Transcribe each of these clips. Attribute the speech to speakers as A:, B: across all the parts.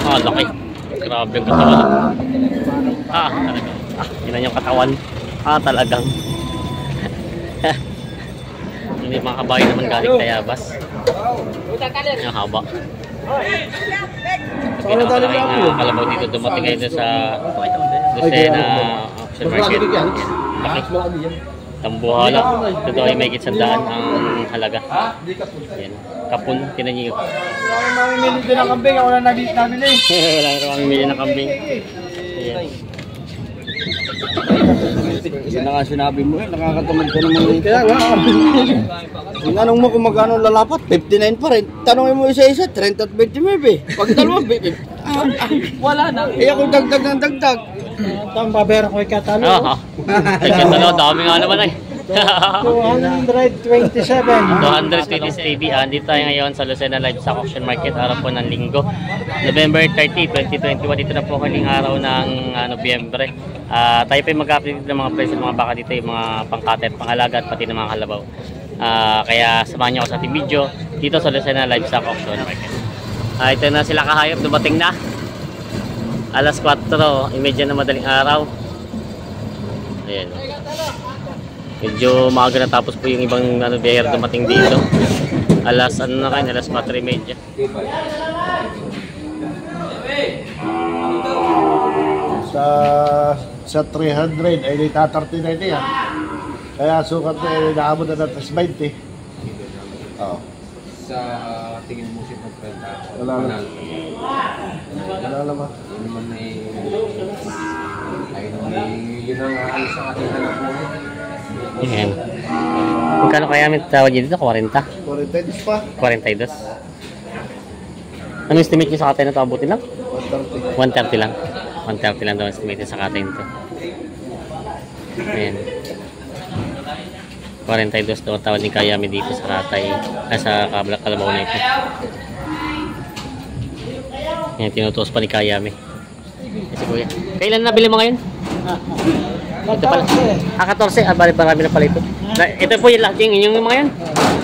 A: Ah, laki. Grabe yung katawan. Ah, talaga. Ah, yun yung katawan. Ah, talagang. Hindi mga kabayo naman galing Tayabas. Yung haba. Pinakalaking kalabaw dito dumating ngayon sa Lucena Auction Market. Laki. Tambuhala. Ito ay may gitsandaan ang halaga. Yan. Kapun, tinan niyo.
B: Wala nang mamimili din ng kambing. Wala nang nabili.
A: Wala nang mamimili ng kambing. Ayan.
B: Isa na nga sinabi mo nakakatamad ka naman. Kaya nga. Kung anong mo kung magkano lalapat, 59 pa rin. Tanongin mo isa-isa, 30 at 29 Pag dalawa, wala na. Kaya kung dagdag ng dagdag. Ang babera ko ikatalo.
A: Oo. Ikatalo, dami nga naman ay.
B: 227.
A: 227. Andito tayo ngayon sa Lucena Livestock Auction Market, araw po ng Linggo, November 30, 2021. Dito na po huling araw ng Nobyembre. Tayo po yung mag-update ng mga presyo ng mga baka dito, yung mga pangkate at pangalaga at pati ng mga kalabaw. Kaya samahan niyo ako sa ating video dito sa Lucena Livestock Auction Market. Ito na sila kahayop, dumating na. Alas 4, imedya na madaling araw. Ayan. Medyo maaga na, tapos po yung ibang biyahero dumating dito. Alas na kayo, alas 4:30.
B: Sa 300 ay tatartin na ito yan. Kaya sukat na naabot na 320. Oo.
C: Sa tingin mo siya magpenta?
B: Wala naman. Wala naman.
C: Yun naman ay... Ay naman ay... Yun ang alis sa ating hanap mo.
A: Ayan. Magkano kaya may tawad dito? 40?
B: 42 pa.
A: 42. Ano estimate nyo sa katay na ito? Abutin lang?
B: 130.
A: 130 lang. 130 lang daw estimate sa katay nito. Ayan. 42 daw tawad ni Kayami dito sa katay. Sa kalabaw na ito. Ayan, tinutuos pa ni Kayami. Kasi kuya. Kailan nabili mo ngayon? Ito pala. 14. Bali marami na pala ito. Ito po yung lahat yung mga yan.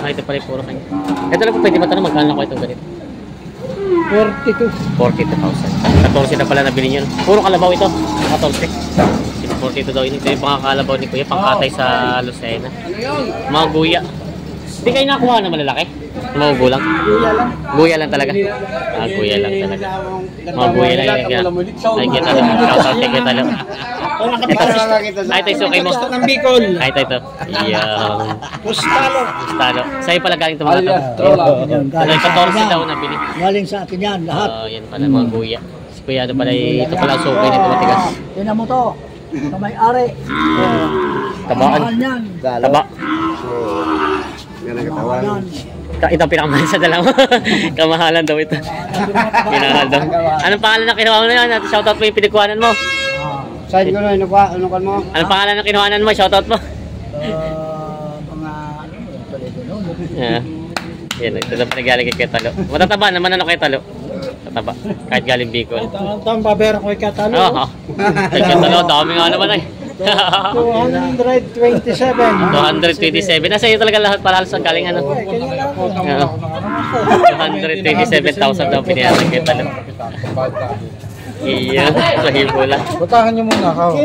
A: Ito pala yung puro kanya. Ito lang po pwede matanong magkano ko itong ganito. 42,000. 14 na pala nabili nyo. Puro kalabaw ito. 14. 42 daw. Ito yung pangkakalabaw ni kuya. Pangkatay sa Lucena. Mga guya. Hindi kayo nakuha na malalaki? Mga gulang? Guya lang talaga. Guya lang talaga. Mga guya lang. Ay, kita lang. Shoutout kay kita lang. Ito yung sukay mo. Ito. Pustalo. Sa'yo pala galing ito mga ito. Ito 14 daw nabili.
B: Galing sa atin yan, lahat.
A: Yan pala mga guya. Si kuya ano pala, ito pala ang sukay nito matigas.
B: Tinan mo to. Sa may-ari.
A: Tabaan. Taba.
B: Kamahalan.
A: Ito ang pinakamahal sa dalawa. Kamahalan daw ito. Pinahal daw. Anong pangalan ng kinuha mo na yan? Shoutout mo yung pinikuhanan mo.
B: Saan ko na, ano kan mo?
A: Anong pangalan ng kinuhanan mo? Shoutout mo.
B: Mga
A: Yeah. Yan, ito na panigaling kay Talo. Matataba naman ano kay Talo. Tataba. Kahit galing Bicol.
B: Ito ang babera ko kay Talo.
A: Oo. Kay Talo, dami nga naman ay.
B: 227.
A: 227. Nasa iyo talaga lahat para sa galing ano. 227,000 daw pinayaran kay Talo. Iya, sahibo lang.
C: Butahan nyo muna ako.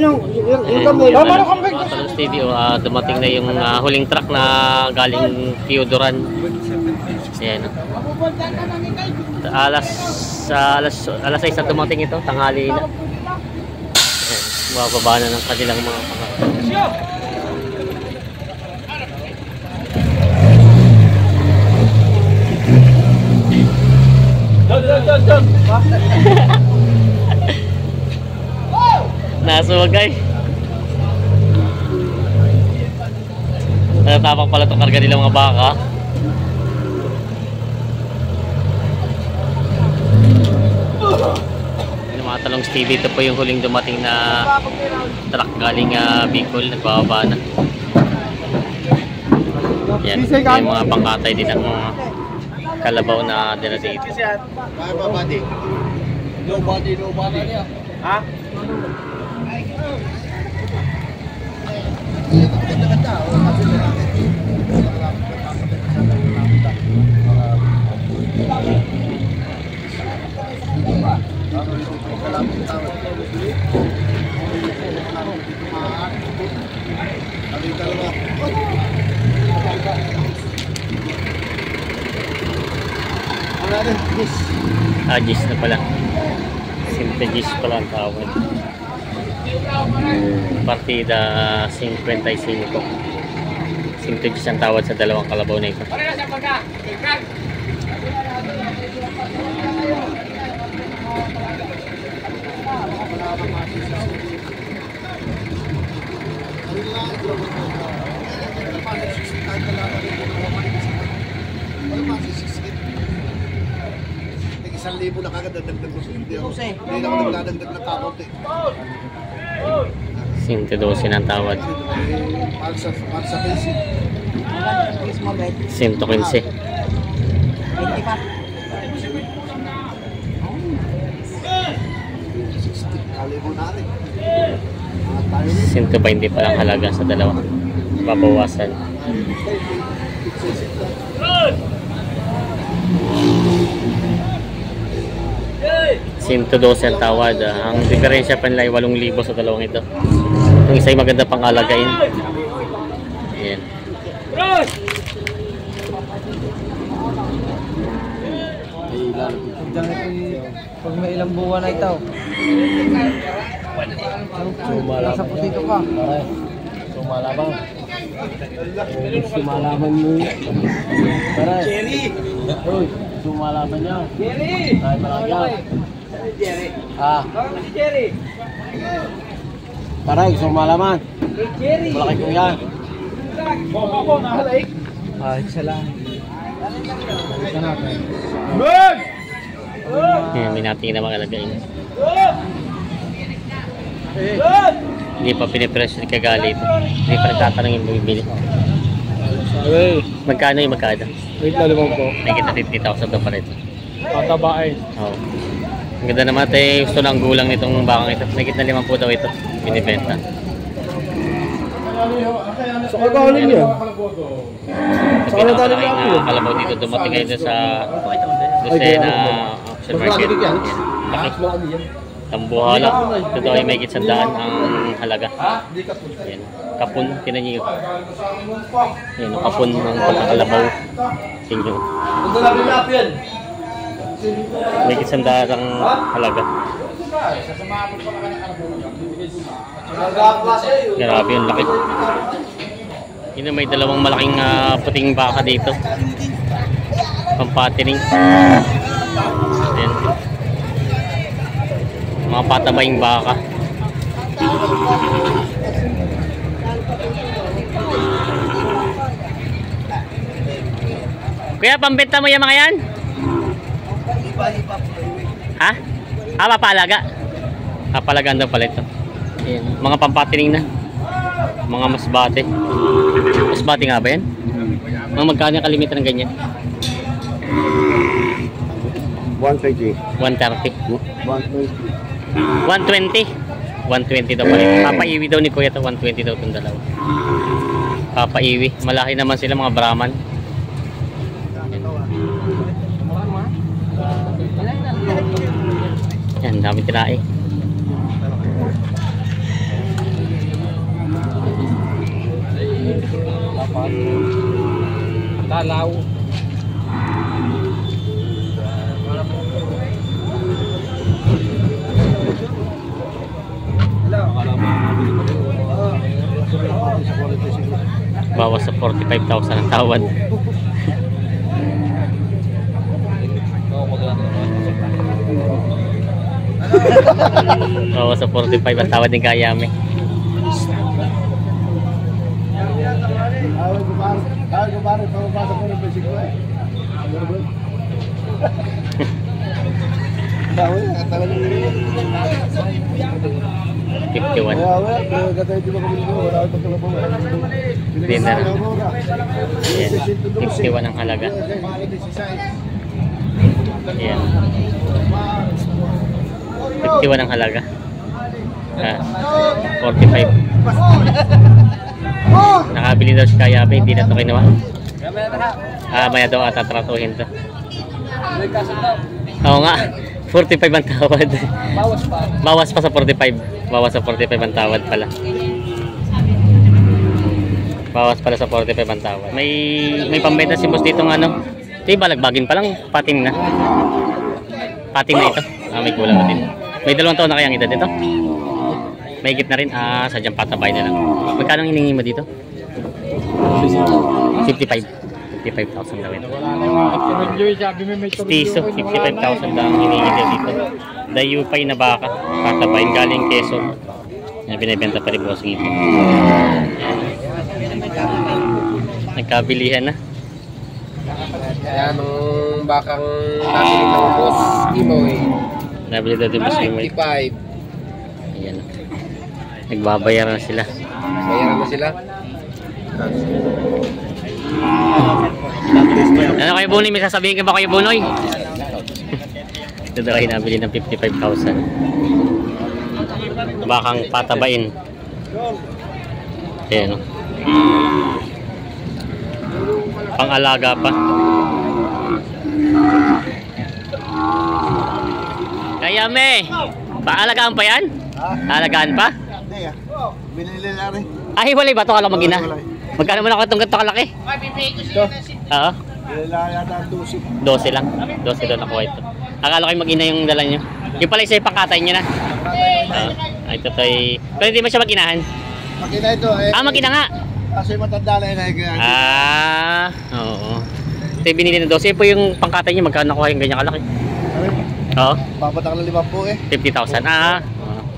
A: Talong Studio, dumating na yung huling truck na galing Theodoran. Ayan. Alas 6 na dumating ito, tanghali na. Mababa na ng kanilang mga nasugay. Natapang pala itong karga nilang mga baka. Yung mga Talong Stevie, ito po yung huling dumating na truck galing Bicol, nagbababa na. Yan, yung mga pangkatay din ng kalabaw na dila dito.
C: Nobody niya. Ha?
A: Gis na pala. Simple gis pala ang tawag. Partida 55. Simple gis ang tawad sa dalawang kalabaw na ito.
C: Isang libo na kagad dagdag ko. Hindi ako nagdadagdag na takot eh.
A: 112 ng tawad.
C: Para sa case.
A: 115. 120 pa lang halaga sa dalawa. Babawasan. $112 ang tawad. Ang diferensya pa nila ay 8,000 sa dalawang ito. Yung isa ay maganda pang alagain. Ayan.
B: Pag may ilang buwan na ito. Nasa putito ka. Sumalaban. Sumalaban mo yun. Jerry! Uy, sumalaban niya. Jerry! Tayo malagyan. Jerry. Jerry. Taray, sumalaman. Jerry. Malaki kong yan. Isa lang. Isa natin.
A: Ayan, may natin na mga alagain. Hindi pa pinipress ni Kagali ito. Hindi pa nagtatanong yung bumibili. Magkano yung magkano?
B: Wait na limang po.
A: May kita 50,000 doon pa rin.
B: Patabain.
A: Oo. Ang ganda naman tayo gusto ng gulang nitong bakang ito. May kita 5 po daw ito. Binibenta.
B: So kagawalin niya.
A: Sa pinakalaking kalabaw dito dumating ngayon sa Lucena Auction Market. Laki. Tambuhala. Ito ay may kitsandaan ang halaga. Yan. Kapun, tinan niyo. Yan, kapun ng pagkakalabaw. Tingnan. May kitsandaan ang halaga. Grabe yung laki. Yun, may dalawang malaking puting baka dito. Pampatining. Ayan. Mga patabaying baka. Kuya, pambenta mo yung mga yan? Ha? Papalaga. Papalagaan daw pala ito. Ayan. Mga pampatining na. Mga masbate. Masbate nga ba yan? Mga magkano yung kalimitan ng ganyan?
B: 130.
A: 130.
B: 120.
A: 120 daw pala. Papaiwi daw ni Kuya ito. 120 daw itong dalawa. Papaiwi. Malaki naman sila mga Brahman. Yan, dami tinae.
B: Talaw.
A: Bawas sa 45,000 ang tawad. Bawas sa 45 ang tawad ni Kayame. $51. Dinner. Ayan. $51 ang halaga. Ayan. $51 ang halaga. 45. Nakabili daw si Kayame, hindi na ito kinuha. Maya daw at atratuhin to. Oo nga. 45 ang tawad. Bawas pa sa 45. Bawas sa 45 ang tawad pala. Bawas pala sa 45 ang tawad. May pambenta si boss dito ng ano. Ito yung balagbagin pa lang. Pating na. Pating na ito. May kulang na din. May 2 taon na kayang edad ito. May higit na rin. Sadyang patabay na lang. Magkano hiningi mo dito? 55. 55,000 daw ito. Stiso, 55,000 daw ang hiningi niya dito. Dayupay na baka. Patabayin galing Quezon. Yan, binibenta pa rin bossing ito. Nagkabilihan na.
C: Kaya nung bakang nabili ng boss Imoy.
A: Nabili daw din boss Imoy.
C: 55.
A: Ayan. Nagbabayaran na sila.
C: Bayaran na sila.
A: Ano kayo Bunoy? May sasabihin ka ba kayo Bunoy? Ito daw kayo nabili ng 55,000. Bakang patabain. Ayan o. Pang-alaga pa. Kaya me, paalagaan pa yan? Alagaan pa?
B: Hindi binili na rin.
A: Ay, walay ba ito? Alam mo gina? Magkano mo na itong ganito kalaki? Oo.
B: Binili yata 12.
A: 12 lang. 12 doon nakuha ito. Akala ko yung mag-ina yung dala nyo. Yung pala isa yung pangkatay nyo na. Ito tayo. Pero hindi mo siya mag-inahan.
B: Makina ito eh.
A: Mag-ina nga.
B: Kasi matanda lang yun.
A: Oo. Ito yung binili na 12. Ito po yung pangkatay nyo. Magkano nakuha yung ganyan kalaki? Oo.
B: Papatak na 5 eh.
A: 50,000.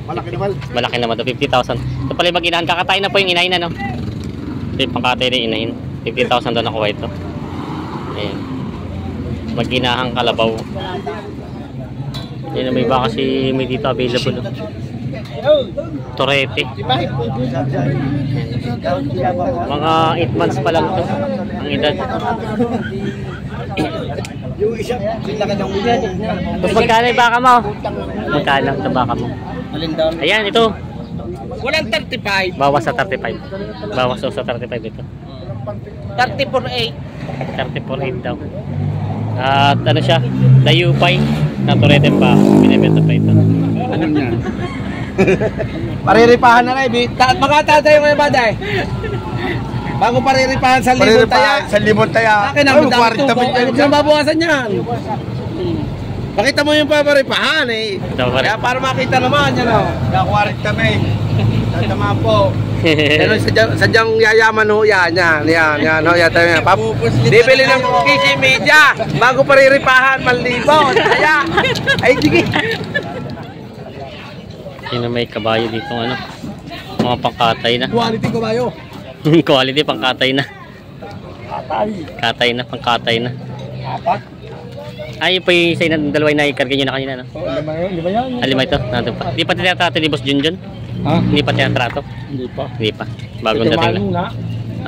B: Malaki naman.
A: Malaki naman ito. 50,000. Ito pala yung mag-inahan. Kakatay na po yung inahin ano. Ito yung pangkatay na inahin. 50,000 doon nakuha ito. Ayan. Mag-inahang kalabaw. Yan na may baka si may dito available. Torete. Mga 8 months pa lang to ang edad.
B: Yung isa, sila ka ng uyan.
A: Tapos magkano yung baka mo? Magkano sa baka mo? Ayan, ito.
C: Walang 35.
A: Bawas sa 35. Bawas sa 35 ito.
C: 34.8.
A: 34.8 daw. At ano siya? Dayupay na Torete pa. Binibenta pa ito.
B: Ano yan?
C: Pariripahan na rin. Makata tayo ngayon ba day? Bago pariripahan sa libon taya.
B: Sa libon taya.
C: Akin ang madami ito. Saan babawasan yan? Pakita mo yung paparipahan eh. Kaya para makita naman yan o.
B: Kakuwarit kami. Tatama po.
C: Pero sadyang yayaman ho yan. Yan ho. Bibili ng Kisi Media. Bago pariripahan, malibon. Kaya, ay sige.
A: Sino may kabayo dito ano? Mga pangkatay na.
C: Quality kabayo.
A: Quality pangkatay na. Katay na, pangkatay na.
C: Apat.
A: Ay, pa yung isa yung dalawa na ikarga nyo na kanina, no?
C: Oo, lima yan.
A: Lima ito, nandun pa. Hindi pa tinatrato ni Boss Junjun?
C: Ha?
A: Hindi pa tinatrato?
C: Hindi pa.
A: Hindi pa. Bagong dating lang.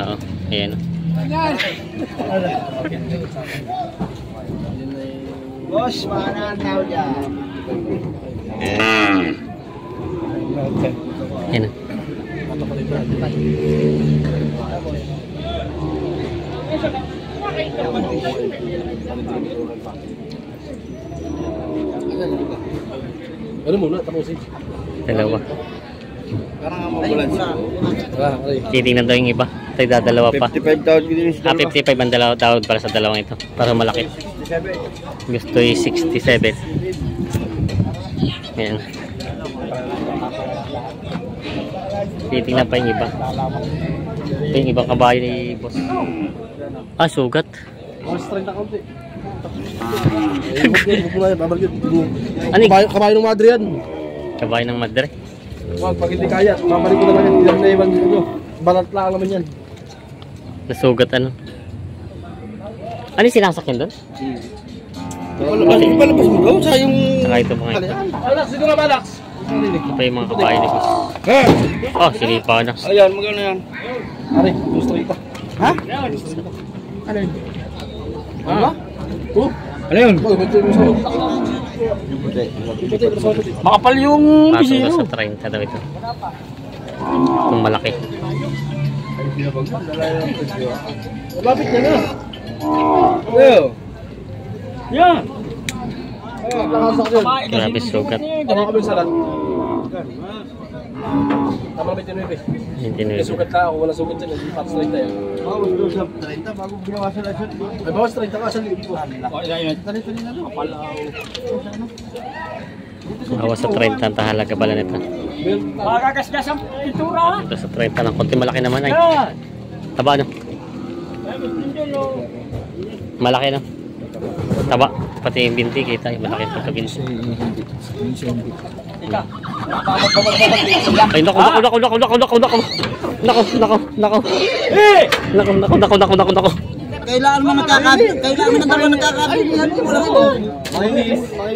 A: Oo, ayan.
B: Boss, mananaw dyan.
A: Ayan.
C: Ano muna, tapusin.
A: Dalawa.
B: Parang ang ambulance.
A: Titingnan daw yung iba. Tayo dadalawa pa.
B: 55,000 ginis.
A: 55 ang dalawa tawad para sa dalawang ito. Para malaki. Gusto yung 67. Ayan. Titingnan pa yung iba. Ito yung ibang kabayo ni boss. Sugat. Ano yung
C: Kabayo ng madre yan.
A: kabayo ng madre?
C: Wag, pag hindi kaya, babalik ko naman yan. Ilang na ibang dito. Balat lang naman yan.
A: Nasugat ano? Ano yung sinasakyan doon?
B: Palabas mo daw sa yung...
A: Saka ito mga ito.
C: Alex, dito na ba, Alex?
A: Ito pa yung mga kabayo ni boss. Oh, sinipa na.
B: Ayan, magano yan.
C: Ari, gusto kita.
B: Ha?
C: Ano yun? Ano? Ano yun?
B: Makapal yung
A: Pasok na sa 30 daw ito. Itong malaki.
C: Lapit niya na.
B: Well.
C: Yan.
A: Grabe sugat.
C: Tama kami sa lahat. Tama 29.
A: Hindi
C: Sugat na ako, wala sugat dyan. Hindi patas 30 yan.
B: Bawas doon sa 30 bago binawasan na siya.
C: Ay, bawas 30 ka sa libo.
A: Awas sa 30 ang tahalaga pala nito.
D: Magagasgas ang pintura.
A: Ito sa 30 lang. Kunti malaki naman ay. Taba no? Malaki no? Taba. Pati yung binti kita. Malaki yung pagkabinti. Ay naku.
B: Kailangan mo nakakabili. Kailangan mo na nakakabili.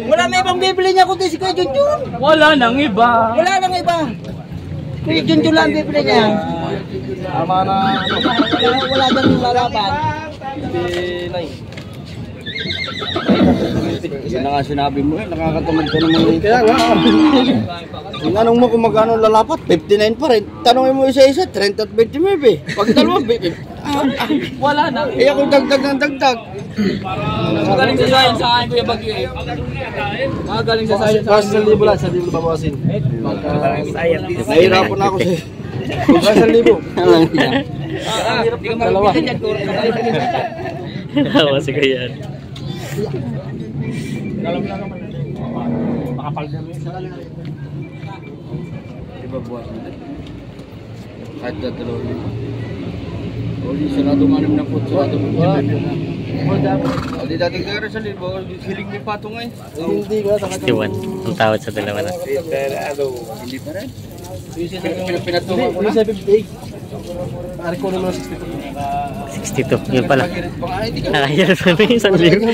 B: Wala na ibang bibili niya kundi si Kuya Junjun.
D: Wala nang iba.
B: Wala nang iba. Kuya Junjun lang bibili niya.
C: Tama na.
B: Wala dyan yung lalaban.
C: 59.
B: Yan na nga sinabi mo eh. Nakakatamad ka naman.
C: Kaya nga.
B: Yung anong mo kung magkano lalapat, 59 pa rin. Tanongin mo isa-isa, 30 at 29. Pag dalawa,
D: Wala nang
B: eh ako dagdag ng dagdag.
D: Magaling sa science sa akin, Kuya Bagyo eh. Magaling sa science sa
C: Sa libo lang, sa libo babawasin.
B: Nahirapan ako sa...
C: Sa libo.
D: Dalawa.
A: Awas si Kuya.
B: Diba buwas mo? Kahit dalawa nito. O di sarado nga naman ang putso. Sarado mo di dating kaya sa libo. Hiling may patong eh.
C: Hindi nga.
A: 61. Ang tawad sa dalawa na.
B: Hindi pa rin. Pinatungan ko na.
C: 58. Ari ko naman 62.
A: 62. Yun pala. Nakahirap na yung 1,000.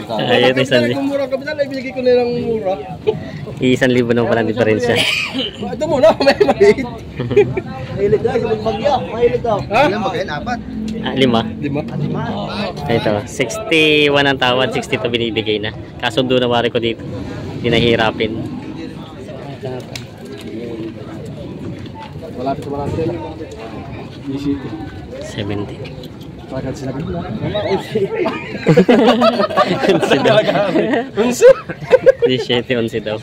A: Ayun, 1,000.
C: Kung mura kapital, ay binigay ko nilang mura.
A: 1,000 naman pala ang diferensya.
C: Ito muna, may maliit.
B: Mahilig ka, sa bagya. Mahilig ka. Ilan ba kayo? 4?
A: 5. Ito, 61 ang tawad, 62 binibigay na. Kasundo na wari ko dito. Hindi nahihirapin.
C: Malapit sa malapit.
A: 70.
C: Bakit sila gano'n?
A: 17, 11 daw.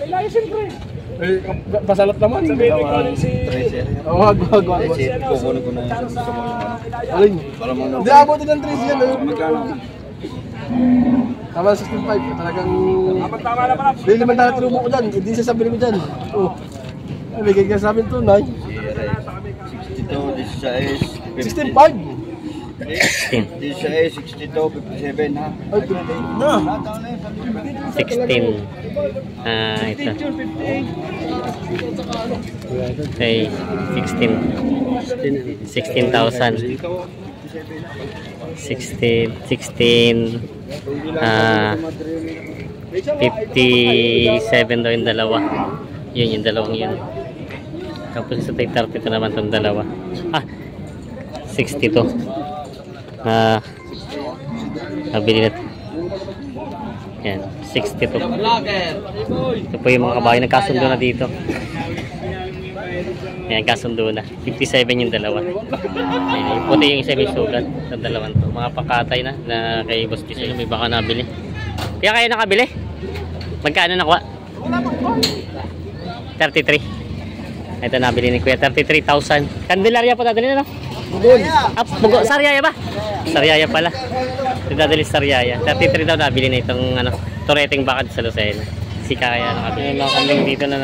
C: Pasalap naman. Wag.
B: Kukunin ko na yung sa mga
C: Alin?
B: para mo na.
C: Hindi abutin ng 3 yan.
B: Magkano?
C: Tama 65. Talagang... Hindi naman talaga trumo ko dyan. Hindi sasabihin ko dyan. Ay, bigay ka sa amin tunay.
B: 62, 16,
C: 65.
B: 16, 62, 57 ha.
C: Ay, 58 na.
A: 16. Ito. Okay, 16. 16,000. 16. 57 daw yung dalawa. Yun yung dalawang yun. Tapos sa take 32 naman itong dalawa. 62. Nabili na ito. Yan, 62. Ito po yung mga kabahay. Nagkasundo na dito. Yan, kasundo na. 57 yung dalawa. Yan, puti yung isa may sugat sa dalawang to. Mga pakatay na kay Boss Kisoy. May baka nabili. Kaya kayo nakabili? Magkano nakuha? 33. Ito nabili ni Kuya, 33,000. Candelaria po dadali na, no? Bugo. Sariaya ba? Sariaya pala. Ito dadali Sariaya. 33 daw nabili na itong Toreteng bakad sa Lucena. Si Kaya nakabili. Yung mga kambing dito na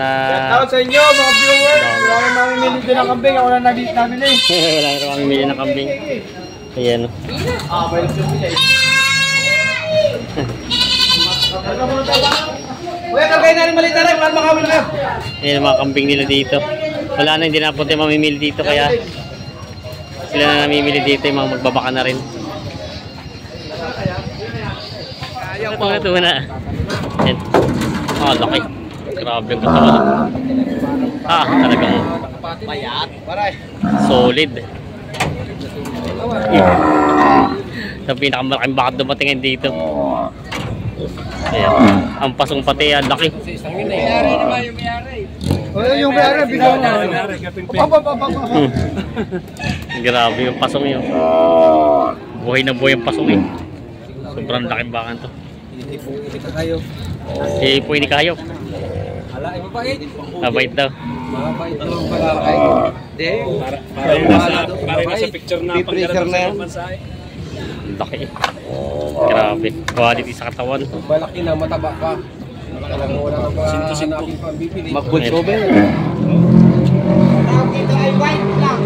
C: Tawag sa inyo, mga viewers. Wala nang mamimili dito ng kambing. Ako na nabili.
A: wala na mamimili ng kambing. Ayan.
C: Kuya, kagay na rin malita rin. Wala makawin na.
A: Ayan ang mga kambing nila dito. Wala na, hindi na po tayo mamimili dito. Kaya sila na namimili dito. Yung mga magbabaka na rin. Ito na. Ayan. Laki. Grabe ang katawan. Talagang solid. Sa pinakamalaking bakit dumatingin dito. Ayan. Ang pasong pati yan, laki.
D: Mayari naman yung mayari.
C: Yung mayari, bigyan niya.
A: Grabe yung pasong yun. Buhay na buhay yung pasong yun. Sobrang laking bakan to.
C: Hindi ka kayo.
A: Eh, po ini kayo.
C: Ala, mabait.
A: Mabait daw.
C: Mabait naman pala kayo. Hindi. Para nasa picture na pag-pressure na yan.
A: Laki. Grabe. Quality sa katawan.
C: Malaki na, mataba pa. Alam mo, wala ka pa hanapin pa ang bibili.
B: Mag-good over.
C: Kita ay white lang.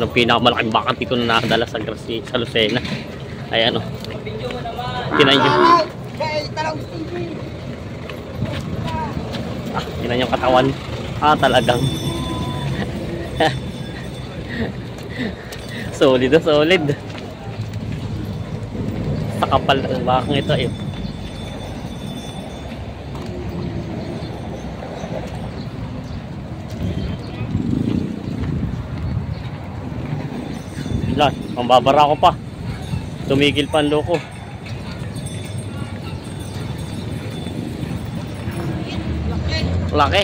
A: Ang pinakamalaking bakat ito na nakadala sa Lucena. Ay ano. Tinan nyo. Tinan nyo katawan. Talagang. Solid na solid. Sa kapal ng bakang ito eh. Lan, pambabara ko pa. Tumigil pa ang loko. Laki.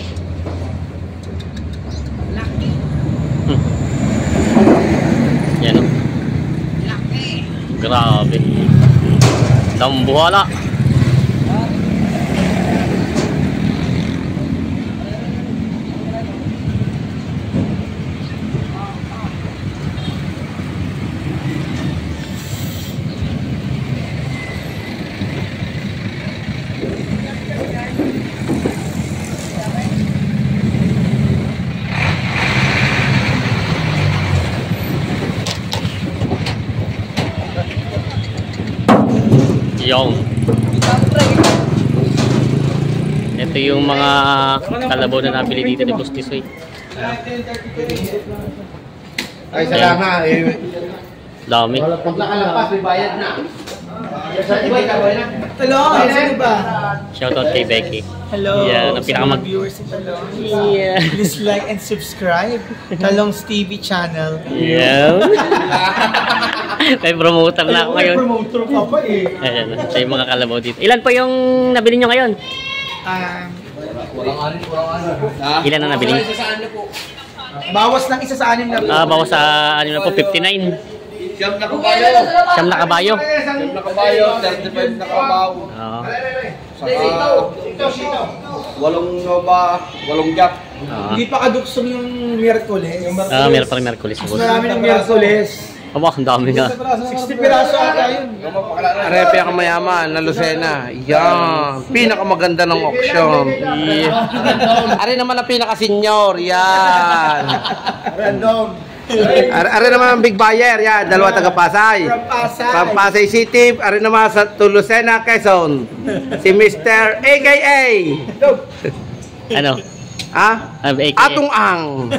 A: Yan o. Grabe. Dambuhala. Yung ito yung mga kalabaw na nabili dito ni Boss Tisoy.
C: Ay, salamat.
A: Dami.
C: Pag nakalampas, may bayad na.
D: Hello, sino ba?
A: Shoutout kay Becky.
D: Hello,
A: Yeah, ang
D: sa mga viewers ni Talong.
A: Yeah.
D: Please like and subscribe. Talong's TV channel.
A: Yeah. May promoter na ako ngayon.
D: Promoter ka pa eh.
A: Ayan, siya yung mga kalabaw dito. Ilan po yung nabili nyo ngayon? Ilan ang nabili?
D: Bawas ng isa sa anim na po.
A: Bawas sa ano na po, 59.
B: Siyam na kabayo.
A: Siyam na kabayo.
B: 35 na kabaw.
A: Oo.
B: Walong nova, walong gap.
D: Hindi pa kaduksong yung Miyerkules.
A: Meron pa rin Merkulis.
D: Mas marami ng Miyerkules.
A: Aba, ang dami nga.
D: 60 piraso ata yun.
C: Arepia ka mayaman na Lucena. Yan. Pinakamaganda ng auction.
A: Yeah.
C: Are naman ang pinaka-senior. Yan.
D: Random.
C: Are naman ang big buyer. Yan. Dalawa taga Pasay. From Pasay City. Are naman sa Lucena, Quezon. Si Mr. AKA.
A: Ano?
C: Ha?
A: AKA.
C: Atong Ang.